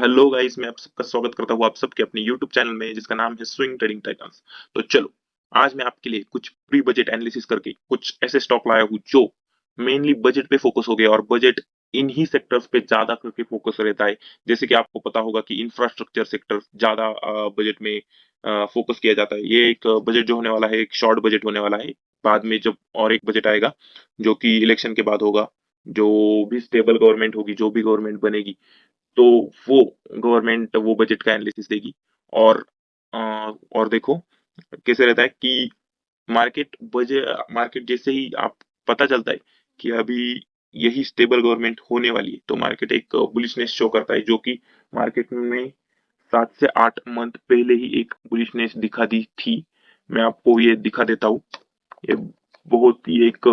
Hello guys, मैं आप सबका स्वागत करता हूँ आप सबके अपने यूट्यूब चैनल में जिसका नाम है स्विंग ट्रेडिंग टाइटंस। तो चलो, आज मैं आपके लिए कुछ प्री बजट एनालिसिस करके कुछ ऐसे स्टॉक लाया हूँ जो मेनली बजट पे फोकस हो गया और बजट इन्हीं सेक्टर्स पे ज्यादा करके फोकस रहता है। जैसे कि आपको पता होगा कि इंफ्रास्ट्रक्चर सेक्टर ज्यादा बजट में फोकस किया जाता है। ये एक बजट जो होने वाला है, एक शॉर्ट बजट होने वाला है। बाद में जब और एक बजट आएगा जो कि इलेक्शन के बाद होगा, जो भी स्टेबल गवर्नमेंट होगी, जो भी गवर्नमेंट बनेगी, तो वो गवर्नमेंट वो बजट का एनालिसिस देगी। और अ, और देखो कैसे रहता है कि मार्केट जैसे ही आप पता चलता है कि अभी यही स्टेबल गवर्नमेंट होने वाली है, तो मार्केट एक बुलिशनेस शो करता है, जो कि मार्केट में 7 से 8 मंथ पहले ही एक बुलिशनेस दिखा दी थी। मैं आपको ये दिखा देता हूँ। ये बहुत ही एक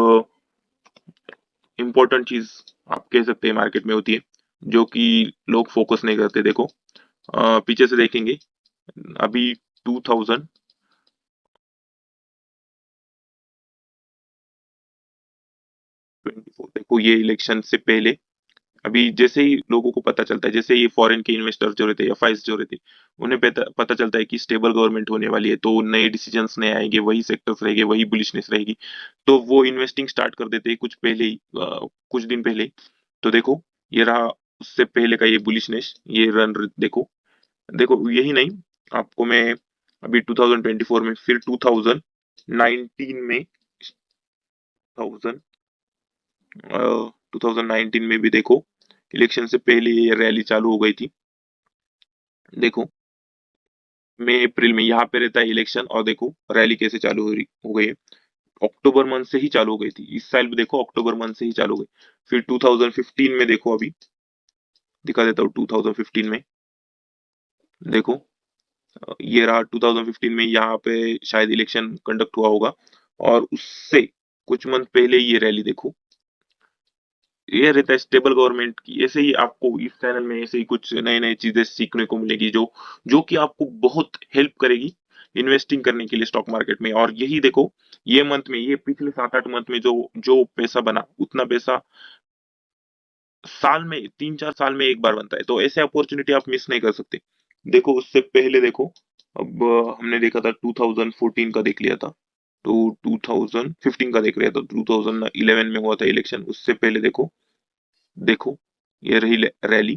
इम्पोर्टेंट चीज आप कह सकते हैं मार्केट में होती है, जो कि लोग फोकस नहीं करते। देखो, पीछे से देखेंगे अभी 2024, देखो ये इलेक्शन से पहले अभी जैसे ही लोगों को पता चलता है, जैसे ये फॉरेन के इन्वेस्टर जो रहते हैं, एफआईज जो रहते हैं, उन्हें पता चलता है कि स्टेबल गवर्नमेंट होने वाली है, तो नए डिसीजंस नए आएंगे, वही सेक्टर्स रहेंगे, वही बुलिशनेस रहेगी, तो वो इन्वेस्टिंग स्टार्ट कर देते हैं कुछ पहले ही, कुछ दिन पहले ही। तो देखो, ये रहा उससे पहले का ये बुलिशनेस, ये देखो। देखो यही नहीं, आपको मैं अभी 2024 में, फिर 2019 में, 2019 में भी देखो, इलेक्शन से पहले ये रैली चालू हो गई थी। देखो, मई अप्रैल में यहाँ पे रहता है इलेक्शन, और देखो रैली कैसे चालू हो गई है। अक्टूबर मंथ से ही चालू हो गई थी, इस साल भी देखो अक्टूबर मंथ से ही चालू हो गई। फिर 2015 में देखो, अभी दिखा देता हूँ 2015 में। देखो, ये रहा 2015 में, यहाँ पे शायद इलेक्शन कंडक्ट हुआ होगा, और उससे कुछ मंथ पहले ये रैली देखो। ये रहता है स्टेबल गवर्नमेंट की। ऐसे ही आपको इस चैनल में ऐसे ही कुछ नए नए चीजें सीखने को मिलेगी, जो जो कि आपको बहुत हेल्प करेगी इन्वेस्टिंग करने के लिए स्टॉक मार्केट में। और यही देखो, ये मंथ में, ये पिछले 7 8 मंथ में जो जो पैसा बना, उतना पैसा साल में, 3 4 साल में एक बार बनता है, तो ऐसे अपॉर्चुनिटी आप मिस नहीं कर सकते। देखो उससे पहले देखो, अब हमने देखा था 2014 का देख लिया था, तो 2015 का देख लिया था, 2011 में हुआ था इलेक्शन, उससे पहले देखो। देखो, ये रही रैली।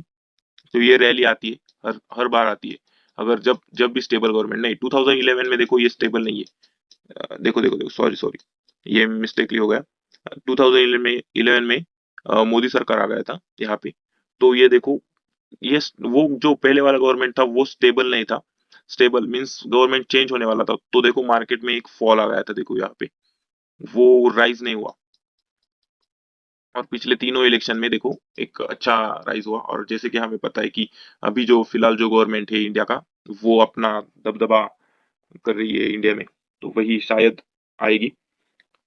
तो ये रैली आती है, हर हर बार आती है। अगर जब जब भी स्टेबल गवर्नमेंट नहीं, 2011 में देखो ये स्टेबल नहीं है। देखो देखो देखो, सॉरी सॉरी, ये मिस्टेकली हो गया। 2011 में, 11 में मोदी सरकार आ गया था यहाँ पे। तो ये देखो, ये वो जो पहले वाला गवर्नमेंट था वो स्टेबल नहीं था। स्टेबल मींस गवर्नमेंट चेंज होने वाला था, तो देखो मार्केट में एक फॉल आ गया था, देखो यहाँ पे वो राइज नहीं हुआ। और पिछले तीनों इलेक्शन में देखो एक अच्छा राइज हुआ। और जैसे कि हमें पता है कि अभी जो फिलहाल जो गवर्नमेंट है इंडिया का, वो अपना दबदबा कर रही है इंडिया में, तो वही शायद आएगी।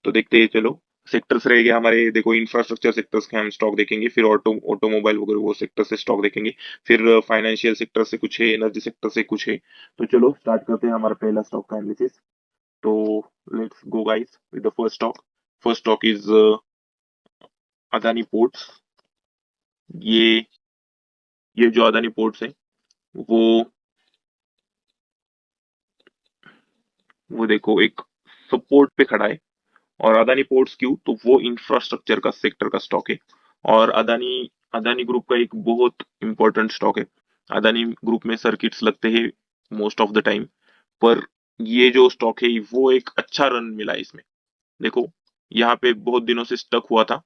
तो देखते हैं, चलो। सेक्टर्स रहेंगे हमारे, देखो इंफ्रास्ट्रक्चर सेक्टर्स के हम स्टॉक देखेंगे, फिर ऑटोमोबाइल वगैरह वो सेक्टर से स्टॉक देखेंगे, फिर फाइनेंशियल सेक्टर से कुछ है, एनर्जी सेक्टर से कुछ है। तो चलो स्टार्ट करते हैं हमारा पहला स्टॉक का एनालिसिस। तो let's go guys with the first stock. First stock is Adani ports. ये ये जो अदानी पोर्ट्स है, वो वो देखो एक सपोर्ट पे खड़ा है। और अदानी पोर्ट्स क्यों, तो वो इंफ्रास्ट्रक्चर का सेक्टर का स्टॉक है। और अदानी अदानी ग्रुप का एक बहुत इंपॉर्टेंट स्टॉक है। अदानी ग्रुप में सर्किट्स लगते हैं मोस्ट ऑफ द टाइम, पर ये जो स्टॉक है वो एक अच्छा रन मिला है इसमें। देखो, यहाँ पे बहुत दिनों से स्टक हुआ था,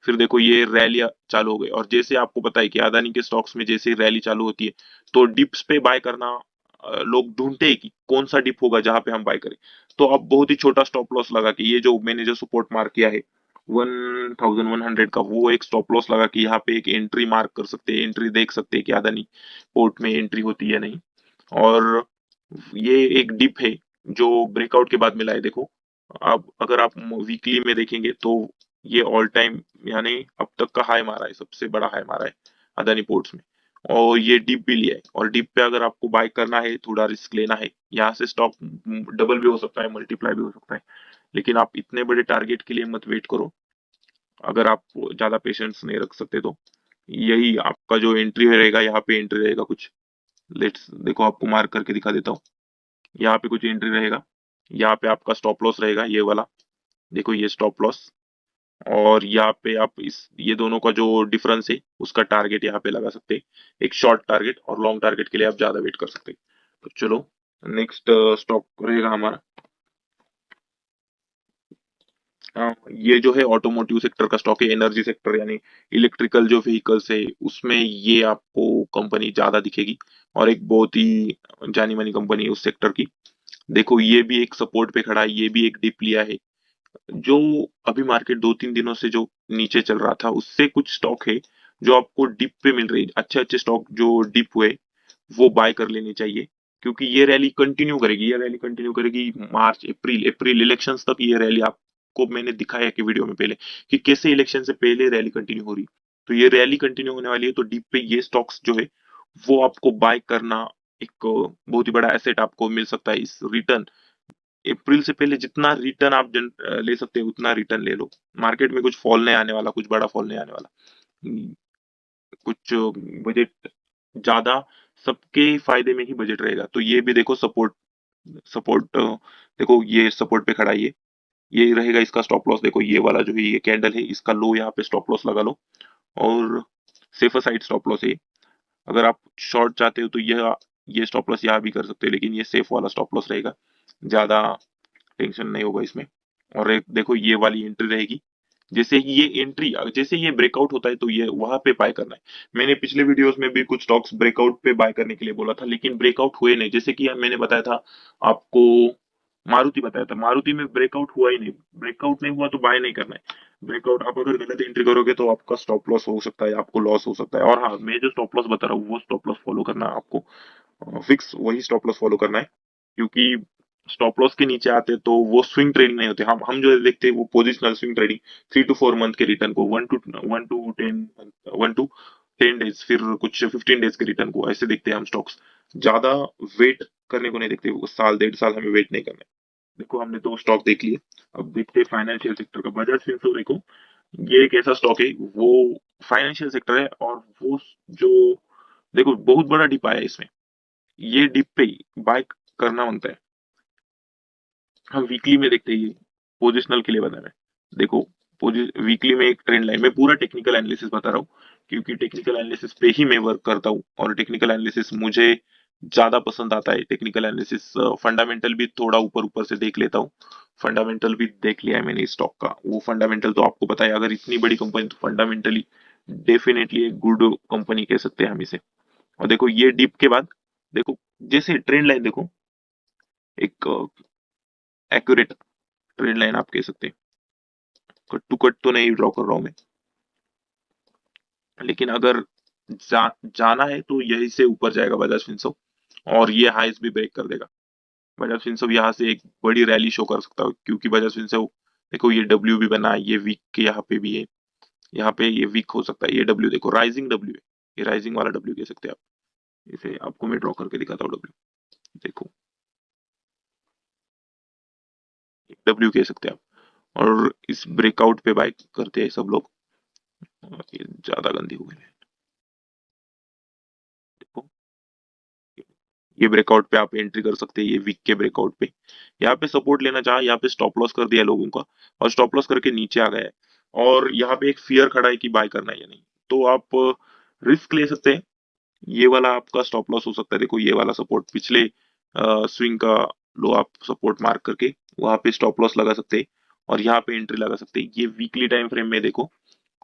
फिर देखो ये रैली चालू हो गई। और जैसे आपको पता है कि अदानी के स्टॉक्स में जैसे रैली चालू होती है, तो डिप्स पे बाय करना, लोग ढूंढते हैं कि कौन सा डिप होगा जहां पे हम बाय करें। तो अब बहुत ही छोटा स्टॉप लॉस लगा कि ये जो मैंने जो सपोर्ट मार्क किया है 1100 का, वो एक स्टॉप लॉस लगा कि यहाँ पे एक एंट्री मार्क कर सकते हैं, एंट्री देख सकते हैं कि अदानी पोर्ट में एंट्री होती है या नहीं। और ये एक डिप है जो ब्रेकआउट के बाद मिला है। देखो, अब अगर आप वीकली में देखेंगे, तो ये ऑल टाइम यानी अब तक का हाई मारा है, सबसे बड़ा हाई मारा है अदानी पोर्ट्स में। और ये डिप भी लिया है, और डिप पे अगर आपको बाय करना है, थोड़ा रिस्क लेना है, यहाँ से स्टॉक डबल भी हो सकता है, मल्टीप्लाई भी हो सकता है। लेकिन आप इतने बड़े टारगेट के लिए मत वेट करो, अगर आप ज्यादा पेशेंस नहीं रख सकते तो। यही आपका जो एंट्री रहेगा, यहाँ पे एंट्री रहेगा कुछ। लेट्स देखो, आपको मार्क करके दिखा देता हूँ। यहाँ पे कुछ एंट्री रहेगा, यहाँ पे आपका स्टॉप लॉस रहेगा ये वाला। देखो ये स्टॉप लॉस, और यहाँ पे आप इस ये दोनों का जो डिफरेंस है उसका टारगेट यहाँ पे लगा सकते हैं। एक शॉर्ट टारगेट और लॉन्ग टारगेट के लिए आप ज्यादा वेट कर सकते हैं। तो चलो, नेक्स्ट स्टॉक रहेगा हमारा। ये जो है ऑटोमोटिव सेक्टर का स्टॉक है, एनर्जी सेक्टर यानी इलेक्ट्रिकल जो व्हीकल्स है उसमें ये आपको कंपनी ज्यादा दिखेगी, और एक बहुत ही जानी मानी कंपनी है उस सेक्टर की। देखो ये भी एक सपोर्ट पे खड़ा है, ये भी एक डिप लिया है। जो अभी मार्केट 2-3 दिनों से जो नीचे चल रहा था, उससे कुछ स्टॉक है जो आपको डिप पे मिल रही है। अच्छे अच्छे स्टॉक जो डिप हुए वो बाय कर लेनी चाहिए, क्योंकि ये रैली कंटिन्यू करेगी, ये रैली कंटिन्यू करेगी मार्च अप्रैल अप्रैल इलेक्शंस तक। ये रैली आपको मैंने दिखाया कि वीडियो में पहले, कि कैसे इलेक्शन से पहले रैली कंटिन्यू हो रही। तो ये रैली कंटिन्यू होने वाली है, तो डिप पे ये स्टॉक्स जो है वो आपको बाय करना एक बहुत ही बड़ा एसेट आपको मिल सकता है। इस रिटर्न अप्रैल से पहले जितना रिटर्न आप ले सकते हैं उतना रिटर्न ले लो। मार्केट में कुछ फॉल नहीं आने वाला, कुछ बड़ा फॉल नहीं आने वाला। हम्म, कुछ बजट ज्यादा सबके फायदे में ही बजट रहेगा। तो ये भी देखो सपोर्ट, सपोर्ट देखो ये सपोर्ट पे खड़ा है ये रहेगा इसका स्टॉप लॉस। देखो ये वाला जो है ये कैंडल है, इसका लो यहाँ पे स्टॉप लॉस लगा लो, और सेफर साइड स्टॉप लॉस है। अगर आप शॉर्ट चाहते हो तो यह ये स्टॉप लॉस यहाँ भी कर सकते हो, लेकिन ये सेफ वाला स्टॉप लॉस रहेगा, ज्यादा टेंशन नहीं होगा इसमें। और एक देखो ये वाली एंट्री रहेगी, जैसे ही ये एंट्री, जैसे ये ब्रेकआउट होता है तो ये वहां पे बाय करना है। मैंने पिछले वीडियोस में भी कुछ स्टॉक्स ब्रेकआउट पे बाय करने के लिए बोला था, लेकिन ब्रेकआउट हुए नहीं। जैसे कि मैंने बताया था आपको, मारुति बताया था, मारुति में ब्रेकआउट हुआ ही नहीं। ब्रेकआउट नहीं हुआ तो बाय नहीं करना है। ब्रेकआउट आप अगर गलत एंट्री करोगे तो आपका स्टॉप लॉस हो सकता है, आपको लॉस हो सकता है। और हाँ, मैं जो स्टॉप लॉस बता रहा हूँ वो स्टॉप लॉस फॉलो करना है आपको, फिक्स वही स्टॉप लॉस फॉलो करना है। क्योंकि स्टॉप लॉस के नीचे आते तो वो स्विंग ट्रेडिंग नहीं होते। हम जो देखते हैं वो positional swing trading, 3 to 4 month के रिटर्न को, वन टू 10 डेज, फिर कुछ 15 डेज के रिटर्न को ऐसे देखते हैं हम स्टॉक्स। ज्यादा वेट करने को नहीं देखते, वो साल 1.5 साल हमें वेट नहीं करना है। देखो हमने 2 स्टॉक देख लिए, अब देखते हैं फाइनेंशियल सेक्टर का। बजाज फिनसर्व देखो, ये एक ऐसा स्टॉक है वो फाइनेंशियल सेक्टर है, और वो जो देखो बहुत बड़ा डिप आया है इसमें, ये डिप पे ही बाय करना बनता है। हम वीकली में देखते हैं, ये पोजिशनल के लिए बता रहे हैं। देखो वीकली में एक ट्रेंड लाइन में पूरा टेक्निकल एनालिसिस बता रहा हूँ, क्योंकि टेक्निकल एनालिसिस पे ही मैं वर्क करता हूँ, और टेक्निकल एनालिसिस मुझे ज्यादा पसंद आता है। टेक्निकल एनालिसिस, फंडामेंटल भी थोड़ा ऊपर ऊपर से देख लेता हूँ। फंडामेंटल भी देख लिया है मैंने इस स्टॉक का। वो फंडामेंटल तो आपको पता है, अगर इतनी बड़ी कंपनी तो फंडामेंटली डेफिनेटली एक गुड कंपनी कह सकते हैं हम इसे। और देखो ये डिप के बाद देखो, जैसे ट्रेंड लाइन देखो, एक एक्यूरेट ट्रेड लाइन आप कह सकते हैं। कट टू कट तो नहीं ड्रॉ कर रहा हूं मैं, लेकिन अगर जाना है तो यही से ऊपर जाएगा बजाज फिनसर्व, और ये हाइस भी ब्रेक कर देगा। बजाज फिनसर्व यहाँ से एक बड़ी रैली शो कर सकता है, क्योंकि बजाज फिनसर्व देखो ये डब्ल्यू भी बना है, ये वीक के यहाँ पे भी है। यहाँ पे ये वीक हो सकता है। ये डब्ल्यू देखो, राइजिंग डब्ल्यू है, ये राइजिंग वाला डब्ल्यू कह सकते हैं आप। इसे आपको मैं ड्रॉ करके दिखाता हूँ डब्ल्यू। देखो डब्ल्यू कह सकते हैं आप, और इस ब्रेकआउट पे बाय करते हैं सब लोग। और ये ज्यादा गंदी हो गई है। देखो ये ब्रेकआउट पे आप एंट्री कर सकते हैं, ये वीक के ब्रेकआउट पे। यहाँ पे सपोर्ट लेना चाहा, यहाँ पे स्टॉप लॉस कर दिया लोगों का, और स्टॉप लॉस करके नीचे आ गया है। और यहाँ पे एक फियर खड़ा है कि बाय करना है या नहीं, तो आप रिस्क ले सकते हैं। ये वाला आपका स्टॉप लॉस हो सकता है। देखो ये वाला सपोर्ट पिछले स्विंग का लो आप सपोर्ट मार्क करके वहां पे स्टॉप लॉस लगा सकते हैं, और यहाँ पे एंट्री लगा सकते हैं। ये वीकली टाइम फ्रेम में देखो,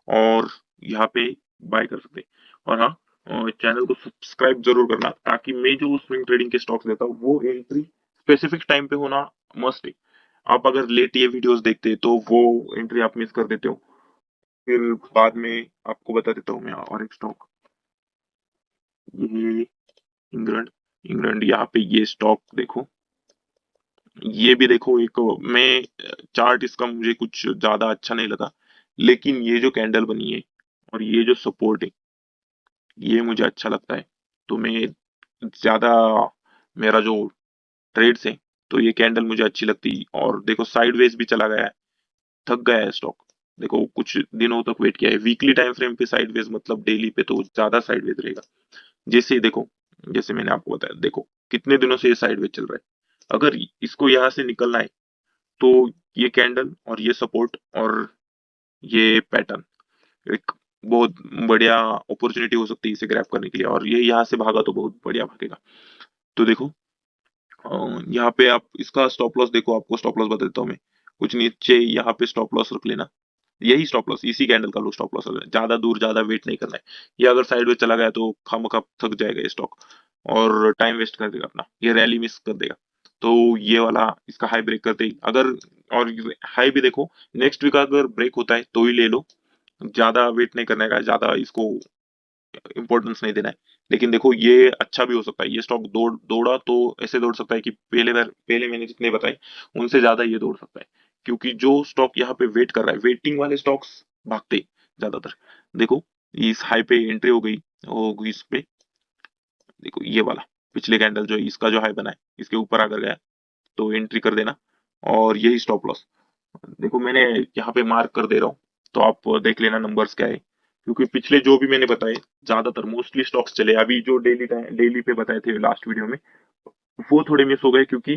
और यहाँ पे बाय कर सकते हैं। और हाँ, चैनल को सब्सक्राइब जरूर करना, ताकि मैं जो स्विंग ट्रेडिंग के स्टॉक्स देता हूँ वो एंट्री स्पेसिफिक टाइम पे होना मस्ट है। आप अगर लेट ये वीडियोस देखते हैं तो वो एंट्री आप मिस कर देते हो। फिर बाद में आपको बता देता हूँ मैं और एक स्टॉक, ये इंग्लैंड। इंग्लैंड यहाँ पे ये स्टॉक देखो, ये भी देखो एक, मैं चार्ट इसका मुझे कुछ ज्यादा अच्छा नहीं लगा, लेकिन ये जो कैंडल बनी है और ये जो सपोर्ट है ये मुझे अच्छा लगता है। तो मैं ज्यादा, मेरा जो ट्रेड्स है, तो ये कैंडल मुझे अच्छी लगती। और देखो साइडवेज भी चला गया है, थक गया है स्टॉक। देखो कुछ दिनों तक वेट किया है। वीकली टाइम फ्रेम पे साइडवेज मतलब डेली पे तो ज्यादा साइडवेज रहेगा। जैसे ही देखो, जैसे मैंने आपको बताया, देखो कितने दिनों से ये साइडवेज चल रहा है। अगर इसको यहाँ से निकलना है तो ये कैंडल और ये सपोर्ट और ये पैटर्न एक बहुत बढ़िया अपॉर्चुनिटी हो सकती है इसे ग्रैब करने के लिए। और ये यहाँ से भागा तो बहुत बढ़िया भागेगा। तो देखो यहाँ पे आप इसका स्टॉप लॉस देखो, आपको स्टॉप लॉस बता देता हूँ मैं। कुछ नीचे यहाँ पे स्टॉप लॉस रख लेना। यही स्टॉप लॉस, इसी कैंडल का लो स्टॉप लॉस है। ज्यादा दूर ज्यादा वेट नहीं करना है। ये अगर साइडवेज चला गया तो खामखा थक जाएगा ये स्टॉक और टाइम वेस्ट कर देगा अपना, ये रैली मिस कर देगा। तो ये वाला इसका हाई ब्रेक करते ही अगर, और हाई भी देखो नेक्स्ट वीक अगर ब्रेक होता है तो ही ले लो। ज्यादा वेट नहीं करने का, ज्यादा इसको इंपॉर्टेंस नहीं देना है। लेकिन देखो ये अच्छा भी हो सकता है, ये स्टॉक दौड़ा तो ऐसे दौड़ सकता है कि पहले बार, पहले मैंने जितने बताए उनसे ज्यादा ये दौड़ सकता है। क्योंकि जो स्टॉक यहाँ पे वेट कर रहा है, वेटिंग वाले स्टॉक्स भागते हैं ज्यादातर। देखो इस हाई पे एंट्री हो गई इस पे। देखो ये वाला पिछले कैंडल जो इसका जो हाई बना है इसके ऊपर अगर गया तो एंट्री कर देना। और यही स्टॉप लॉस देखो मैंने यहाँ पे मार्क कर दे रहा हूँ। तो आप देख लेना नंबर्स क्या है। क्योंकि पिछले जो भी मैंने बताए ज्यादातर मोस्टली स्टॉक्स चले, अभी जो डेली पे बताए थे लास्ट वीडियो में वो थोड़े मिस हो गए क्योंकि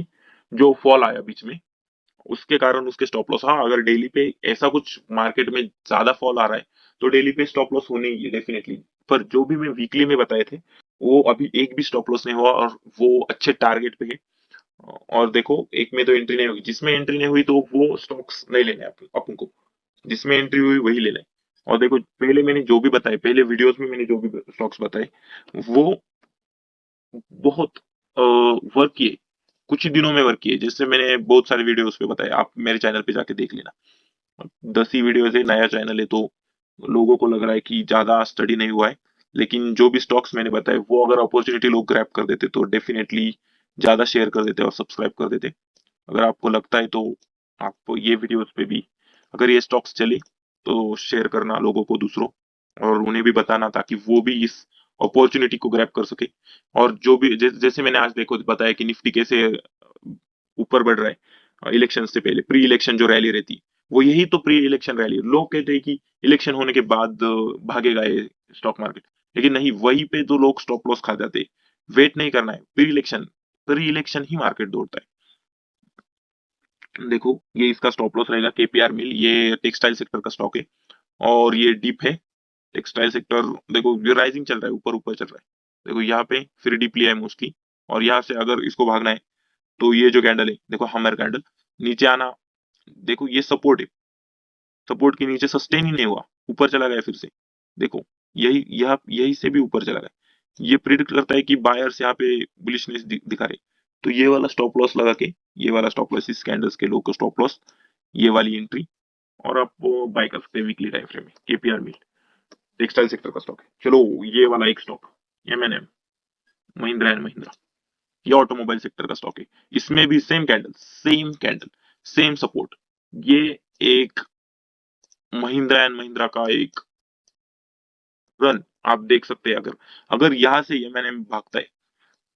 जो फॉल आया बीच में उसके कारण उसके स्टॉप लॉस। हाँ अगर डेली पे ऐसा कुछ मार्केट में ज्यादा फॉल आ रहा है तो डेली पे स्टॉप लॉस होने ही है डेफिनेटली। पर जो भी मैं वीकली में बताए थे वो अभी एक भी स्टॉप लॉस नहीं हुआ और वो अच्छे टारगेट पे है। और देखो एक में तो एंट्री नहीं होगी, जिसमें एंट्री नहीं हुई तो वो स्टॉक्स नहीं लेने अपन को, जिसमें एंट्री हुई वही लेना है। और देखो पहले मैंने जो भी बताए, पहले वीडियोस में मैंने जो भी स्टॉक्स बताए वो बहुत वर्क किए, कुछ ही दिनों में वर्क किए। जैसे मैंने बहुत सारे वीडियोस पे बताए, आप मेरे चैनल पे जाके देख लेना। 10 ही वीडियोस है, नया चैनल है तो लोगों को लग रहा है कि ज्यादा स्टडी नहीं हुआ है। लेकिन जो भी स्टॉक्स मैंने बताए वो अगर अपॉर्चुनिटी लोग ग्रैब कर देते तो डेफिनेटली ज्यादा शेयर कर देते और सब्सक्राइब कर देते। अगर आपको लगता है तो आप ये वीडियोस पे भी अगर ये स्टॉक्स चले तो शेयर करना लोगों को दूसरों, और उन्हें भी बताना ताकि वो भी इस अपॉर्चुनिटी को ग्रैब कर सके। और जो भी जैसे मैंने आज देखो बताया कि निफ्टी कैसे ऊपर बढ़ रहा है इलेक्शन से पहले, प्री इलेक्शन जो रैली रहती वो यही तो प्री इलेक्शन रैली। लोग कहते हैं कि इलेक्शन होने के बाद भागेगा ये स्टॉक मार्केट, लेकिन नहीं, वहीं पे तो लोग स्टॉप लॉस खा जाते हैं। वेट नहीं करना है, प्री इलेक्शन ही मार्केट दौड़ता है। देखो ये इसका स्टॉप लॉस रहेगा केपीआर मिल, ये टेक्सटाइल सेक्टर का स्टॉक है और ये डीप है। टेक्सटाइल सेक्टर देखो ये राइजिंग चल रहा है, ऊपर ऊपर चल रहा है। देखो यहाँ पे फिर डीप लिया है मोस्टली, और यहाँ से अगर इसको भागना है तो ये जो कैंडल है देखो हमर कैंडल, नीचे आना। देखो ये सपोर्ट है, सपोर्ट के नीचे सस्टेन ही नहीं हुआ, ऊपर चला गया फिर से। देखो यही से भी ऊपर चला गया। ये प्रिडिक्ट करता है कि बायर्स यहाँ पे बुलिशनेस दिखा रहे। तो ये वाला स्टॉप लॉस लगा के, ये वाला स्टॉप लॉस इस कैंडल्स के लो को स्टॉप लॉस, ये वाली एंट्री, और आप वो बाय कर सकते हैं वीकली टाइम फ्रेम में। केपीआर मिल टेक्सटाइल सेक्टर का स्टॉक है। चलो ये वाला एक stock M&M, Mahindra and Mahindra, ये ऑटोमोबाइल सेक्टर का स्टॉक है। इसमें भी सेम कैंडल सेम सपोर्ट। ये एक महिंद्रा एंड महिंद्रा का एक रन आप देख सकते हैं। अगर अगर यहाँ से एमएनएम भागता है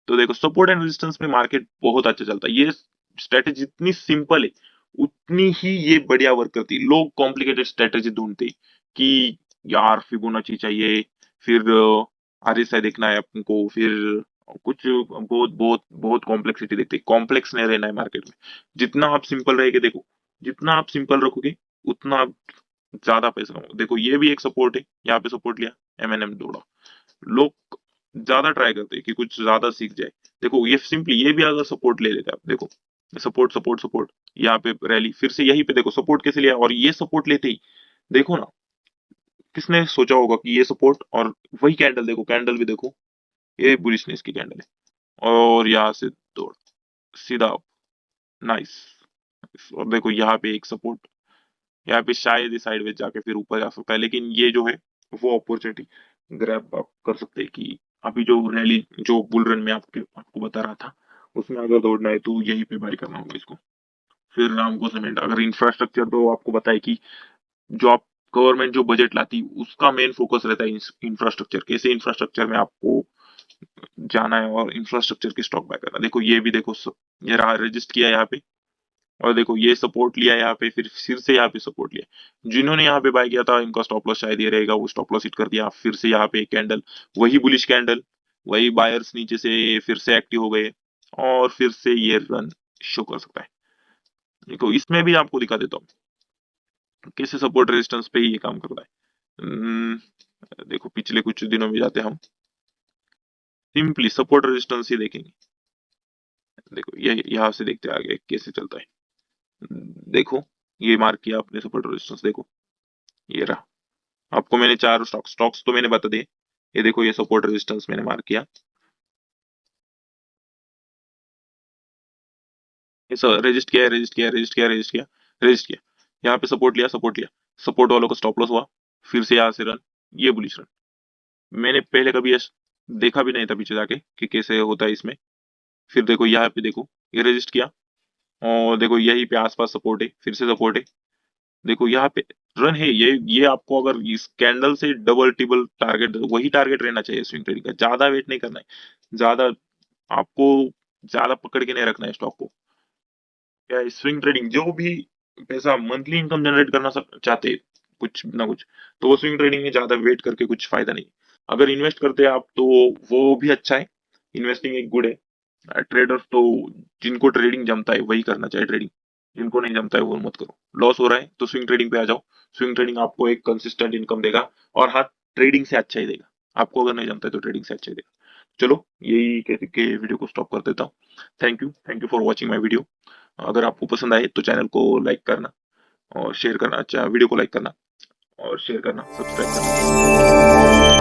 तो देखो सपोर्ट एंड रेजिस्टेंस में मार्केट बहुत अच्छा चलता है। ये स्ट्रेटेजी जितनी सिंपल है उतनी ही ये बढ़िया वर्क करती है। लोग कॉम्प्लिकेटेड स्ट्रेटेजी ढूंढते हैं कि यार फिबोनाची चाहिए, फिर आरएसआई देखना है आपको, फिर कुछ बहुत बहुत बहुत कॉम्प्लेक्सिटी देखते हैं। कॉम्प्लेक्स नहीं रहना है मार्केट में। जितना आप सिंपल रहेंगे, देखो जितना आप सिंपल रखोगे उतना आप ज्यादा पैसा कमाओगे। देखो ये भी एक सपोर्ट है, यहाँ पे सपोर्ट लिया, एमएनएम दौड़ा। लोग ज्यादा ट्राई करते हैं कि कुछ ज्यादा सीख जाए। देखो ये सिंपली ये भी अगर सपोर्ट ले लेते हैं आप, देखो सपोर्ट सपोर्ट सपोर्ट, यहाँ पे रैली फिर से यहीं पे देखो सपोर्ट कैसे लिया, और ये सपोर्ट लेते ही देखो ना, किसने सोचा होगा कि ये सपोर्ट, और वही कैंडल देखो, कैंडल भी देखो ये बुलिशनेस की कैंडल है और यहाँ से दौड़ सीधा नाइस। और देखो यहाँ पे एक सपोर्ट, यहाँ पे शायद इस साइडवेज जाके फिर ऊपर जा सकता है। लेकिन ये जो है वो अपॉर्चुनिटी ग्रैब आप कर सकते हैं कि अभी जो रैली जो बुल रन में आपको बता रहा था उसमें अगर दौड़ना है तो यहीं पे बाय करना होगा इसको। फिर रामको सीमेंट, अगर इंफ्रास्ट्रक्चर तो आपको बताए कि जो आप गवर्नमेंट जो बजट लाती उसका मेन फोकस रहता है इंफ्रास्ट्रक्चर, कैसे इंफ्रास्ट्रक्चर में आपको जाना है और इंफ्रास्ट्रक्चर की स्टॉक बाय करना। देखो ये भी देखो ये रहा रजिस्ट किया यहाँ पे, और देखो ये सपोर्ट लिया यहाँ पे, फिर से यहाँ पे सपोर्ट लिया। जिन्होंने यहाँ पे बाय किया था इनका स्टॉप लॉस शायद ये रहेगा, वो स्टॉप लॉस हिट कर दिया। फिर से यहाँ पे कैंडल, वही बुलिश कैंडल, वही बायर्स नीचे से फिर से एक्टिव हो गए, और फिर से ये रन शो कर सकता है। देखो इसमें भी आपको दिखा देता हूँ कैसे सपोर्ट रेजिस्टेंस पे ही ये काम करता है। देखो पिछले कुछ दिनों में जाते हैं हम, सिंपली सपोर्ट रेजिस्टेंस ही देखेंगे। देखो ये यहाँ से देखते हैं आगे कैसे चलता है। देखो ये मार्क किया आपने सपोर्ट रेजिस्टेंस, देखो ये रहा। आपको मैंने चार स्टॉक्स तो मैंने बता दिए। ये देखो ये सपोर्ट रेजिस्टेंस मैंने मार्क किया, ये सब रेजिस्ट किया, रेजिस्ट किया, रेजिस्ट किया, रेजिस्ट किया, रेजिस्ट किया। यहाँ पे सपोर्ट लिया, सपोर्ट लिया, सपोर्ट वालों को स्टॉप लॉस हुआ, फिर से यहाँ से रन, ये बुलिश रन। मैंने पहले कभी ऐसा देखा भी नहीं था पीछे जाके कि कैसे होता है इसमें। फिर देखो यहाँ पे देखो ये रेजिस्ट किया, और देखो यहीं पे आसपास सपोर्ट है, फिर से सपोर्ट है। देखो यहाँ पे रन है। ये आपको अगर इस कैंडल से डबल टिबल टारगेट, वही टारगेट रहना चाहिए स्विंग ट्रेडिंग का। ज्यादा वेट नहीं करना है, ज्यादा आपको ज्यादा पकड़ के नहीं रखना है स्टॉक को। क्या स्विंग ट्रेडिंग, जो भी पैसा मंथली इनकम जनरेट करना सब चाहते हैं कुछ ना कुछ, तो वो स्विंग ट्रेडिंग में ज्यादा वेट करके कुछ फायदा नहीं। अगर इन्वेस्ट करते हैं आप तो वो भी अच्छा है, इन्वेस्टिंग एक गुड है। ट्रेडर्स तो जिनको ट्रेडिंग जमता है वही करना चाहिए ट्रेडिंग, जिनको नहीं जमता है वो मत करो। लॉस हो रहा है तो स्विंग ट्रेडिंग पे आ जाओ, स्विंग ट्रेडिंग आपको एक कंसिस्टेंट इनकम देगा, और हाँ ट्रेडिंग से अच्छा ही देगा। आपको अगर नहीं जमता है तो ट्रेडिंग से अच्छा ही देगा। चलो यही कह के वीडियो को स्टॉप कर देता हूँ। Thank you for watching my video. अगर आपको पसंद आए तो चैनल को लाइक करना और शेयर करना, अच्छा वीडियो को लाइक करना और शेयर करना, सब्सक्राइब करना।